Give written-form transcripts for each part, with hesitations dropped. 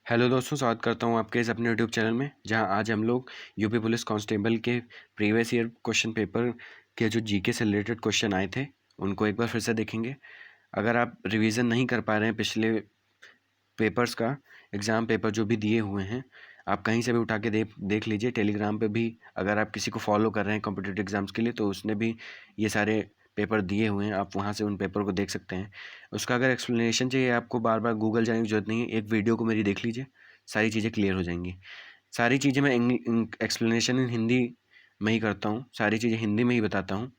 Hello दोस्तों, स्वागत करता हूं आपके इस अपने यूट्यूब चैनल में, जहां आज हम लोग यूपी पुलिस कांस्टेबल के प्रीवियस ईयर क्वेश्चन पेपर के जो जीके से रिलेटेड क्वेश्चन आए थे उनको एक बार फिर से देखेंगे। अगर आप रिवीजन नहीं कर पा रहे हैं पिछले पेपर्स का, एग्ज़ाम पेपर जो भी दिए हुए हैं, आप कहीं से भी उठा के देख लीजिए। टेलीग्राम पे भी अगर आप किसी को फॉलो कर रहे हैं कॉम्पिटिटिव एग्ज़ाम्स के लिए, तो उसने भी ये सारे पेपर दिए हुए हैं, आप वहाँ से उन पेपर को देख सकते हैं। उसका अगर एक्सप्लेनेशन चाहिए आपको, बार बार गूगल जाने की ज़रूरत नहीं है, एक वीडियो को मेरी देख लीजिए, सारी चीज़ें क्लियर हो जाएंगी। सारी चीज़ें मैं एक्सप्लेनेशन इन हिंदी में ही करता हूँ, सारी चीज़ें हिंदी में ही बताता हूँ,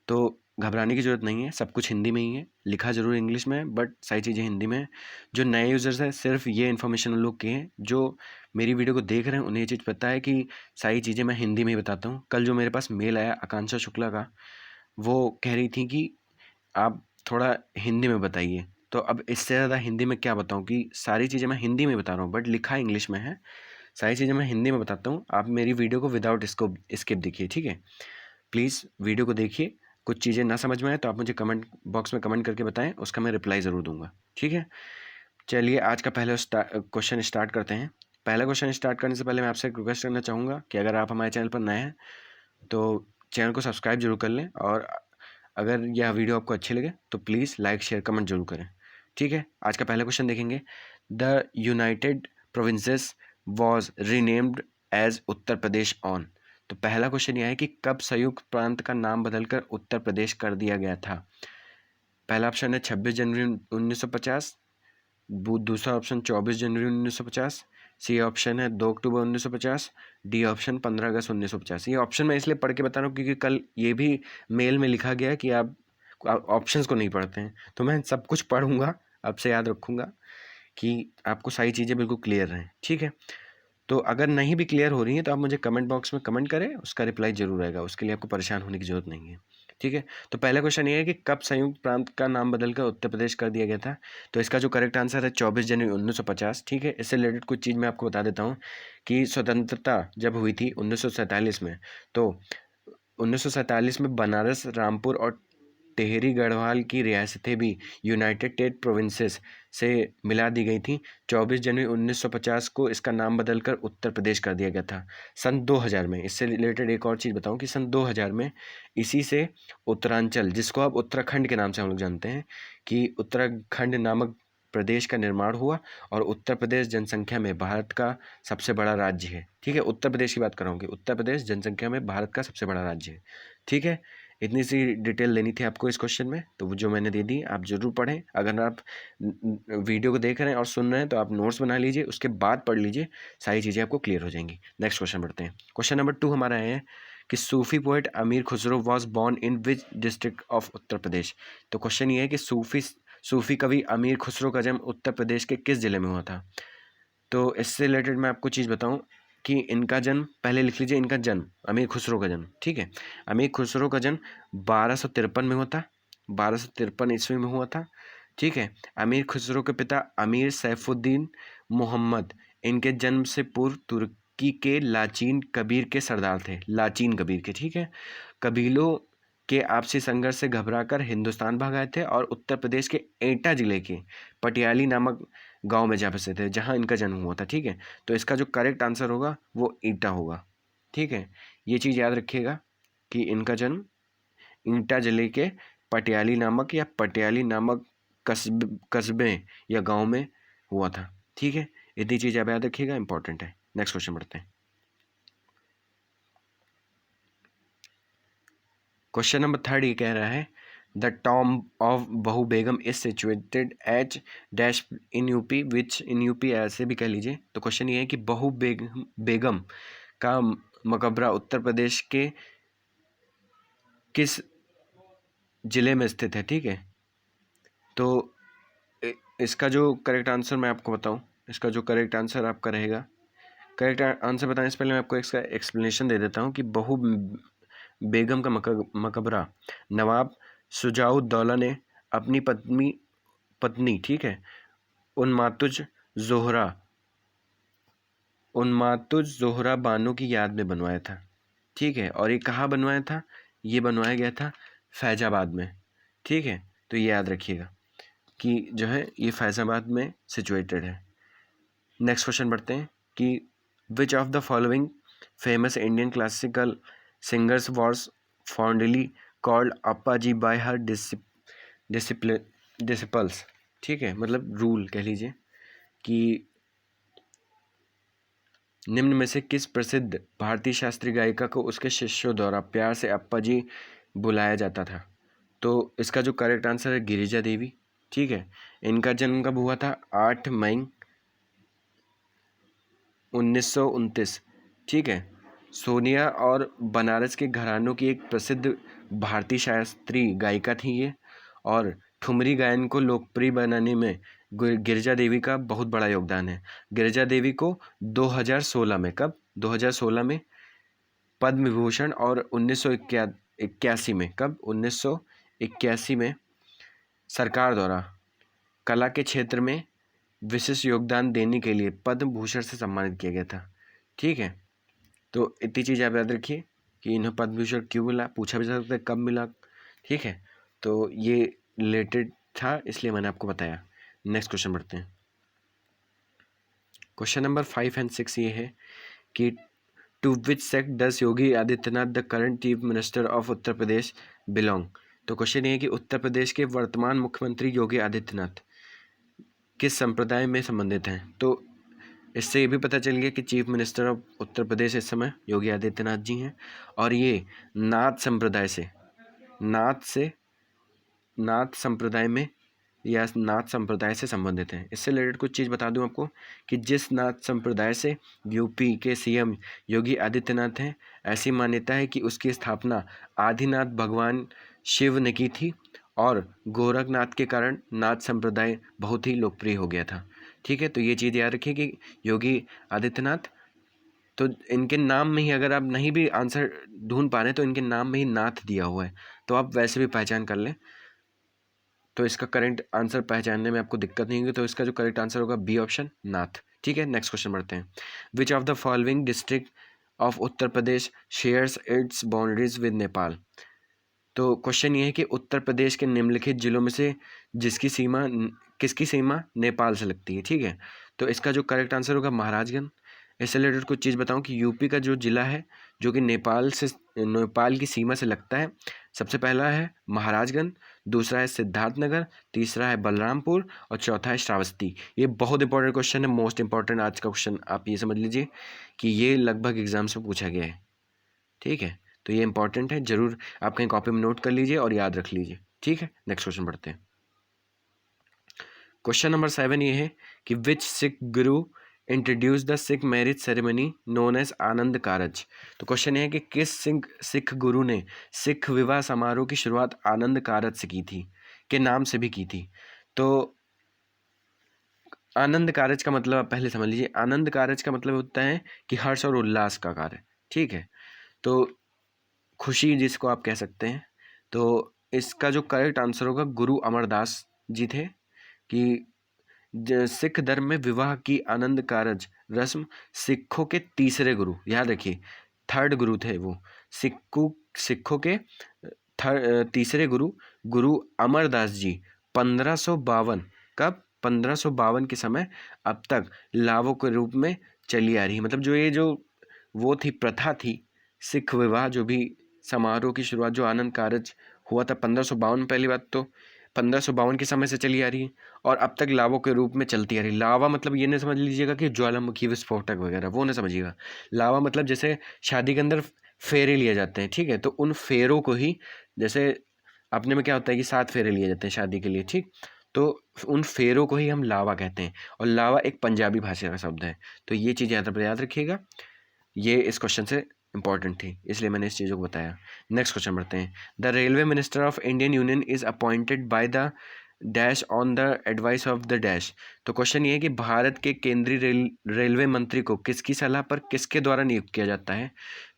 तो घबराने की ज़रूरत नहीं है। सब कुछ हिंदी में ही है, लिखा ज़रूर इंग्लिश में है, बट सारी चीज़ें हिंदी में है। जो नए यूज़र्स हैं, सिर्फ ये इन्फॉर्मेशन उन लोग की है जो मेरी वीडियो को देख रहे हैं, उन्हें ये चीज़ पता है कि सारी चीज़ें मैं हिंदी में ही बताता हूँ। कल जो मेरे पास मेल आया आकांक्षा शुक्ला का, वो कह रही थी कि आप थोड़ा हिंदी में बताइए। तो अब इससे ज़्यादा हिंदी में क्या बताऊँ, कि सारी चीज़ें मैं हिंदी में बता रहा हूँ बट लिखा इंग्लिश में है। सारी चीज़ें मैं हिंदी में बताता हूँ, आप मेरी वीडियो को विदाउट इसको स्किप देखिए, ठीक है। प्लीज़ वीडियो को देखिए। कुछ चीज़ें ना समझ में आए तो आप मुझे कमेंट बॉक्स में कमेंट करके बताएं, उसका मैं रिप्लाई ज़रूर दूंगा, ठीक है। चलिए आज का पहला क्वेश्चन स्टार्ट करते हैं। पहला क्वेश्चन स्टार्ट करने से पहले मैं आपसे एक रिक्वेस्ट करना चाहूँगा कि अगर आप हमारे चैनल पर नए हैं तो चैनल को सब्सक्राइब जरूर कर लें, और अगर यह वीडियो आपको अच्छी लगे तो प्लीज़ लाइक शेयर कमेंट जरूर करें, ठीक है। आज का पहला क्वेश्चन देखेंगे। The United Provinces was renamed as Uttar Pradesh on. तो पहला क्वेश्चन यह है कि कब संयुक्त प्रांत का नाम बदलकर उत्तर प्रदेश कर दिया गया था। पहला ऑप्शन है 26 जनवरी 1950, दूसरा ऑप्शन 24 जनवरी 1950, सी ऑप्शन है 2 अक्टूबर 1950, डी ऑप्शन 15 अगस्त 1950। ये ऑप्शन मैं इसलिए पढ़ के बता रहा हूँ क्योंकि कल ये भी मेल में लिखा गया कि आप ऑप्शंस को नहीं पढ़ते हैं, तो मैं सब कुछ पढ़ूंगा, आपसे याद रखूंगा कि आपको सारी चीज़ें बिल्कुल क्लियर रहें, ठीक है। तो अगर नहीं भी क्लियर हो रही है तो आप मुझे कमेंट बॉक्स में कमेंट करें, उसका रिप्लाई जरूर आएगा, उसके लिए आपको परेशान होने की जरूरत नहीं है, ठीक है। तो पहला क्वेश्चन ये है कि कब संयुक्त प्रांत का नाम बदलकर उत्तर प्रदेश कर दिया गया था। तो इसका जो करेक्ट आंसर है 24 जनवरी 1950, ठीक है। इससे रिलेटेड कुछ चीज़ मैं आपको बता देता हूँ कि स्वतंत्रता जब हुई थी 1947 में, तो 1947 में बनारस, रामपुर और टेहरी गढ़वाल की रियासतें भी यूनाइटेड स्टेट प्रोविंसेस से मिला दी गई थी। 24 जनवरी 1950 को इसका नाम बदलकर उत्तर प्रदेश कर दिया गया था। सन 2000 में, इससे रिलेटेड एक और चीज़ बताऊं कि सन 2000 में इसी से उत्तरांचल, जिसको अब उत्तराखंड के नाम से हम लोग जानते हैं, कि उत्तराखंड नामक प्रदेश का निर्माण हुआ, और उत्तर प्रदेश जनसंख्या में भारत का सबसे बड़ा राज्य है, ठीक है। उत्तर प्रदेश की बात कर रहा हूँ कि उत्तर प्रदेश जनसंख्या में भारत का सबसे बड़ा राज्य है, ठीक है। इतनी सी डिटेल लेनी थी आपको इस क्वेश्चन में, तो वो जो मैंने दे दी, आप ज़रूर पढ़ें। अगर आप वीडियो को देख रहे हैं और सुन रहे हैं तो आप नोट्स बना लीजिए, उसके बाद पढ़ लीजिए, सारी चीज़ें आपको क्लियर हो जाएंगी। नेक्स्ट क्वेश्चन बढ़ते हैं। क्वेश्चन नंबर 2 हमारा है कि Sufi poet Amir Khusro was born in which district of Uttar Pradesh. तो क्वेश्चन ये है कि सूफी कवि अमीर खुसरो का जन्म उत्तर प्रदेश के किस जिले में हुआ था। तो इससे रिलेटेड मैं आपको चीज़ बताऊं कि इनका जन्म, पहले लिख लीजिए इनका जन्म, अमीर खुसरो का जन्म, ठीक है। अमीर खुसरो का जन्म 1253 में हुआ था, 1253 ईस्वी में हुआ था, ठीक है। अमीर खुसरो के पिता अमीर सैफुद्दीन मोहम्मद इनके जन्म से पूर्व तुर्की के लाचीन कबीर के सरदार थे, लाचीन कबीर के, ठीक है। कबीलों के आपसी संघर्ष से घबराकर हिंदुस्तान भाग आए थे और उत्तर प्रदेश के एटा जिले के पटियाली नामक गांव में जा बसे थे, जहां इनका जन्म हुआ था, ठीक है। तो इसका जो करेक्ट आंसर होगा वो ईटा होगा, ठीक है। ये चीज़ याद रखिएगा कि इनका जन्म ईटा जिले के पटियाली नामक कस्बे या गांव में हुआ था, ठीक है। इतनी चीज़ आप याद रखिएगा, इंपॉर्टेंट है। नेक्स्ट क्वेश्चन बढ़ते हैं। क्वेश्चन नंबर 3 ये कह रहा है the tomb of Bahu Begum is situated H dash in UP, which in UP ऐसे भी कह लीजिए। तो क्वेश्चन ये है कि बहू बेगम का मकबरा उत्तर प्रदेश के किस जिले में स्थित है, ठीक है। तो इसका जो करेक्ट आंसर मैं आपको बताऊं, इसका जो करेक्ट आंसर आपका रहेगा, करेक्ट आंसर बताने से पहले मैं आपको इसका एक्सप्लेनेशन दे देता हूं कि बहू बेगम का मकबरा नवाब शुजाउद्दौला ने अपनी पत्नी, ठीक है, उन्मातुज जोहरा जोहरा बानो की याद में बनवाया था, ठीक है। और ये कहाँ बनवाया था, ये बनवाया गया था फैजाबाद में, ठीक है। तो ये याद रखिएगा कि जो है ये फैजाबाद में सिचुएटेड है। नेक्स्ट क्वेश्चन बढ़ते हैं कि which of the following famous Indian classical singers was fondly called Appa ji by her disciples. ठीक है, मतलब रूल कह लीजिए कि निम्न में से किस प्रसिद्ध भारतीय शास्त्रीय गायिका को उसके शिष्यों द्वारा प्यार से अप्पा जी बुलाया जाता था। तो इसका जो करेक्ट आंसर है गिरिजा देवी। ठीक है, इनका जन्म कब हुआ था? 8 मई 1929। ठीक है, सोनिया और बनारस के घरानों की एक प्रसिद्ध भारतीय शास्त्रीय गायिका थी ये, और ठुमरी गायन को लोकप्रिय बनाने में गिरिजा देवी का बहुत बड़ा योगदान है। गिरिजा देवी को 2016 में, कब? 2016 में पद्म विभूषण, और 1981 में, कब? 1981 में सरकार द्वारा कला के क्षेत्र में विशिष्ट योगदान देने के लिए पद्म भूषण से सम्मानित किया गया था। ठीक है, तो इतनी चीज़ आप याद रखिए कि इन्हें पद्म भूषण क्यों मिला, पूछा भी जा सकता है कब मिला। ठीक है, तो ये रिलेटेड था इसलिए मैंने आपको बताया। नेक्स्ट क्वेश्चन बढ़ते हैं। क्वेश्चन नंबर 5 एंड 6 ये है कि to which sect does Yogi Adityanath the current chief minister of Uttar Pradesh belong. तो क्वेश्चन ये है कि उत्तर प्रदेश के वर्तमान मुख्यमंत्री योगी आदित्यनाथ किस संप्रदाय में संबंधित हैं। तो इससे ये भी पता चल गया कि चीफ मिनिस्टर ऑफ उत्तर प्रदेश इस समय योगी आदित्यनाथ जी हैं, और ये नाथ संप्रदाय में या नाथ संप्रदाय से संबंधित हैं। इससे रिलेटेड कुछ चीज़ बता दूं आपको कि जिस नाथ संप्रदाय से यूपी के सीएम योगी आदित्यनाथ हैं, ऐसी मान्यता है कि उसकी स्थापना आदिनाथ भगवान शिव ने की थी, और गोरखनाथ के कारण नाथ संप्रदाय बहुत ही लोकप्रिय हो गया था। ठीक है, तो ये चीज़ याद रखिए कि योगी आदित्यनाथ, तो इनके नाम में ही अगर आप नहीं भी आंसर ढूंढ पा रहे हैं तो इनके नाम में ही नाथ दिया हुआ है, तो आप वैसे भी पहचान कर लें, तो इसका करेक्ट आंसर पहचानने में आपको दिक्कत नहीं होगी। तो इसका जो करेक्ट आंसर होगा बी ऑप्शन, नाथ। ठीक है, नेक्स्ट क्वेश्चन बढ़ते हैं। विच of the following district of Uttar Pradesh shares it's boundaries with Nepal. तो क्वेश्चन ये है कि उत्तर प्रदेश के निम्नलिखित जिलों में से किसकी सीमा नेपाल से लगती है। ठीक है, तो इसका जो करेक्ट आंसर होगा महाराजगंज। इससे रिलेटेड कुछ चीज़ बताऊं कि यूपी का जो जिला है जो कि नेपाल की सीमा से लगता है, सबसे पहला है महाराजगंज, दूसरा है सिद्धार्थनगर, तीसरा है बलरामपुर, और चौथा है श्रावस्ती। ये बहुत इंपॉर्टेंट क्वेश्चन है, मोस्ट इंपॉर्टेंट आज का क्वेश्चन। आप ये समझ लीजिए कि ये लगभग एग्जाम से पूछा गया है। ठीक है, तो ये इंपॉर्टेंट है, जरूर आप कहीं कॉपी में नोट कर लीजिए और याद रख लीजिए। ठीक है, नेक्स्ट क्वेश्चन बढ़ते हैं। क्वेश्चन नंबर 7 ये है कि which Sikh Guru introduce the Sikh marriage ceremony known as Anand Karaj. तो क्वेश्चन ये है कि किस सिख गुरु ने सिख विवाह समारोह की शुरुआत आनंद कारज से की थी, के नाम से भी की थी। तो आनंद कारज का मतलब आप पहले समझ लीजिए। आनंद कारज का मतलब होता है कि हर्ष और उल्लास का कार्य। ठीक है, तो खुशी जिसको आप कह सकते हैं। तो इसका जो करेक्ट आंसर होगा गुरु अमरदास जी थे, कि सिख धर्म में विवाह की आनंद कारज रस्म सिखों के तीसरे गुरु, याद रखिए थर्ड गुरु थे वो, सिखों के तीसरे गुरु गुरु अमरदास जी 1552, कब? 1552 के समय अब तक लावों के रूप में चली आ रही है। मतलब जो ये जो वो थी प्रथा थी सिख विवाह, जो भी समारोह की शुरुआत जो आनंद कारज हुआ था 1552, पहली बात तो 1552 के समय से चली आ रही है, और अब तक लावों के रूप में चलती आ रही है। लावा मतलब ये नहीं समझ लीजिएगा कि ज्वालामुखी विस्फोटक वगैरह, वो नहीं समझिएगा। लावा मतलब जैसे शादी के अंदर फेरे लिए जाते हैं, ठीक है, तो उन फेरों को ही, जैसे अपने में क्या होता है कि 7 फेरे लिए जाते हैं शादी के लिए, ठीक, तो उन फेरों को ही हम लावा कहते हैं, और लावा एक पंजाबी भाषा का शब्द है। तो ये चीज़ याद रखिएगा, ये इस क्वेश्चन से इंपॉर्टेंट थी इसलिए मैंने इस चीज़ों को बताया। नेक्स्ट क्वेश्चन बढ़ते हैं। The railway minister of Indian union is appointed by the dash on the advice of the dash. तो क्वेश्चन ये है कि भारत के केंद्रीय रेलवे मंत्री को किसकी सलाह पर किसके द्वारा नियुक्त किया जाता है।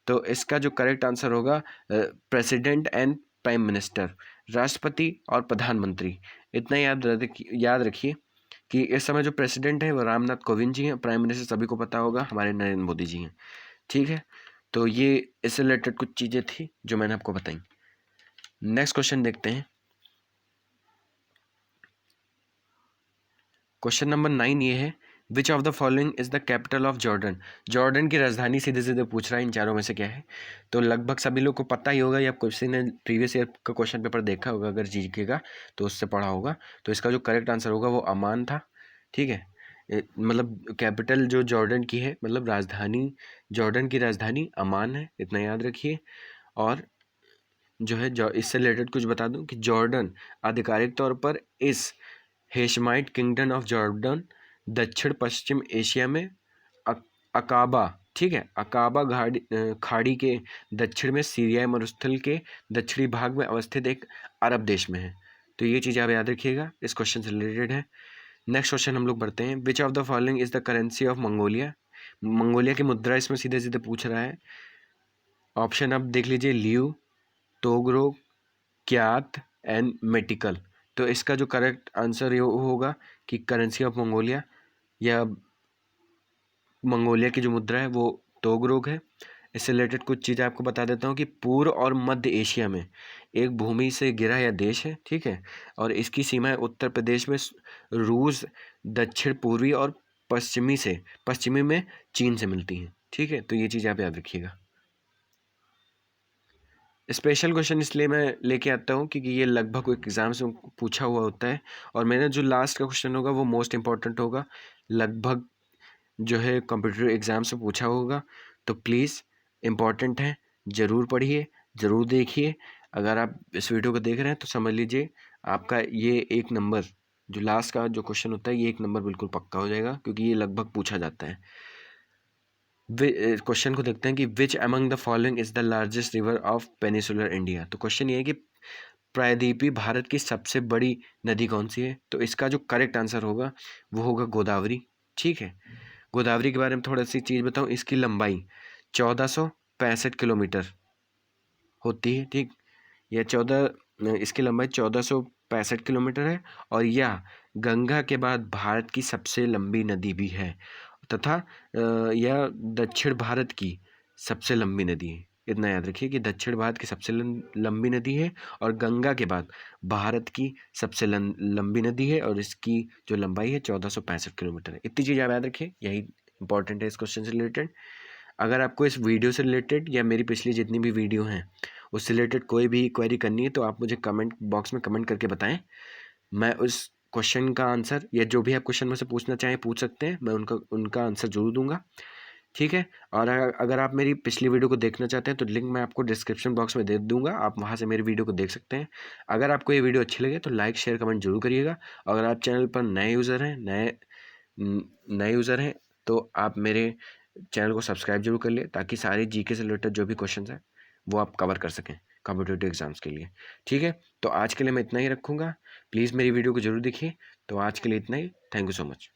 तो इसका जो करेक्ट आंसर होगा प्रेसिडेंट एंड प्राइम मिनिस्टर, राष्ट्रपति और प्रधानमंत्री। इतना याद रखिए कि इस समय जो प्रेसिडेंट है वो रामनाथ कोविंद जी हैं, प्राइम मिनिस्टर सभी को पता होगा हमारे नरेंद्र मोदी जी हैं। ठीक है, तो ये इससे रिलेटेड कुछ चीज़ें थी जो मैंने आपको बताई। नेक्स्ट क्वेश्चन देखते हैं। क्वेश्चन नंबर 9 ये है विच of the following is the capital of Jordan. Jordan की राजधानी सीधे सीधे पूछ रहा है, इन चारों में से क्या है। तो लगभग सभी लोग को पता ही होगा, या किसी ने प्रीवियस ईयर का क्वेश्चन पेपर देखा होगा अगर जीके का, तो उससे पढ़ा होगा। तो इसका जो करेक्ट आंसर होगा वो अमान था। ठीक है, मतलब कैपिटल जो जॉर्डन की है, मतलब राजधानी, जॉर्डन की राजधानी अमान है, इतना याद रखिए। और जो है इससे रिलेटेड कुछ बता दूं कि जॉर्डन आधिकारिक तौर पर इस हेशमाइट किंगडम ऑफ जॉर्डन दक्षिण पश्चिम एशिया में अकाबा, ठीक है, अकाबा खाड़ी के दक्षिण में सीरिया मरुस्थल के दक्षिणी भाग में अवस्थित एक अरब देश में है। तो ये चीज़ आप याद रखिएगा, इस क्वेश्चन से रिलेटेड है। नेक्स्ट क्वेश्चन हम लोग बढ़ते हैं। विच of the following is the currency of Mongolia. Mongolia की मुद्रा इसमें सीधे सीधे पूछ रहा है। ऑप्शन आप देख लीजिए, लियू, तोगरो, क्यात एंड मेटिकल। तो इसका जो करेक्ट आंसर ये होगा कि करेंसी ऑफ मंगोलिया, या मंगोलिया की जो मुद्रा है वो तोगरोग है। इससे रिलेटेड कुछ चीज़ें आपको बता देता हूँ कि पूर्व और मध्य एशिया में एक भूमि से घिरा यह देश है, ठीक है, और इसकी सीमाएं उत्तर प्रदेश में रूस, दक्षिण पूर्वी और पश्चिमी में चीन से मिलती हैं। ठीक है, तो ये चीज़ आप याद रखिएगा। स्पेशल क्वेश्चन इसलिए मैं लेके आता हूँ क्योंकि ये लगभग एग्जाम से पूछा हुआ होता है, और मेरा जो लास्ट का क्वेश्चन होगा वो मोस्ट इंपॉर्टेंट होगा, लगभग जो है कॉम्पिटिटिव एग्ज़ाम से पूछा होगा। तो प्लीज़, इम्पॉर्टेंट है, ज़रूर पढ़िए, ज़रूर देखिए। अगर आप इस वीडियो को देख रहे हैं तो समझ लीजिए आपका ये 1 नंबर, जो लास्ट का जो क्वेश्चन होता है, ये 1 नंबर बिल्कुल पक्का हो जाएगा, क्योंकि ये लगभग पूछा जाता है। क्वेश्चन को देखते हैं कि which among the following is the largest river of peninsular India. तो क्वेश्चन ये है कि प्रायद्वीपीय भारत की सबसे बड़ी नदी कौन सी है। तो इसका जो करेक्ट आंसर होगा वो होगा गोदावरी। ठीक है, गोदावरी के बारे में थोड़ा सी चीज़ बताऊँ, इसकी लंबाई 1465 किलोमीटर होती है। ठीक, यह इसकी लंबाई 1465 किलोमीटर है, और यह गंगा के बाद भारत की सबसे लंबी नदी भी है, तथा यह दक्षिण भारत की सबसे लंबी नदी है। इतना याद रखिए कि दक्षिण भारत की सबसे लंबी नदी है, और गंगा के बाद भारत की सबसे लंबी नदी है, और इसकी जो लंबाई है 1465 किलोमीटर है। इतनी चीज़ आप याद रखिए, यही इंपॉर्टेंट है इस क्वेश्चन से रिलेटेड। अगर आपको इस वीडियो से रिलेटेड या मेरी पिछली जितनी भी वीडियो हैं उससे रिलेटेड कोई भी क्वेरी करनी है तो आप मुझे कमेंट बॉक्स में कमेंट करके बताएं। मैं उस क्वेश्चन का आंसर, या जो भी आप क्वेश्चन मुझसे पूछना चाहें पूछ सकते हैं, मैं उनका आंसर जरूर दूंगा। ठीक है, और अगर आप मेरी पिछली वीडियो को देखना चाहते हैं तो लिंक मैं आपको डिस्क्रिप्शन बॉक्स में दे दूंगा, आप वहां से मेरी वीडियो को देख सकते हैं। अगर आपको ये वीडियो अच्छी लगे तो लाइक शेयर कमेंट जरूर करिएगा। अगर आप चैनल पर नए यूज़र हैं तो आप मेरे चैनल को सब्सक्राइब जरूर कर लिए, ताकि सारे जीके से रिलेटेड जो भी क्वेश्चन हैं वो आप कवर कर सकें कॉम्पिटिटिव एग्जाम्स के लिए। ठीक है, तो आज के लिए मैं इतना ही रखूँगा। प्लीज़ मेरी वीडियो को जरूर देखिए। तो आज के लिए इतना ही। Thank you so much.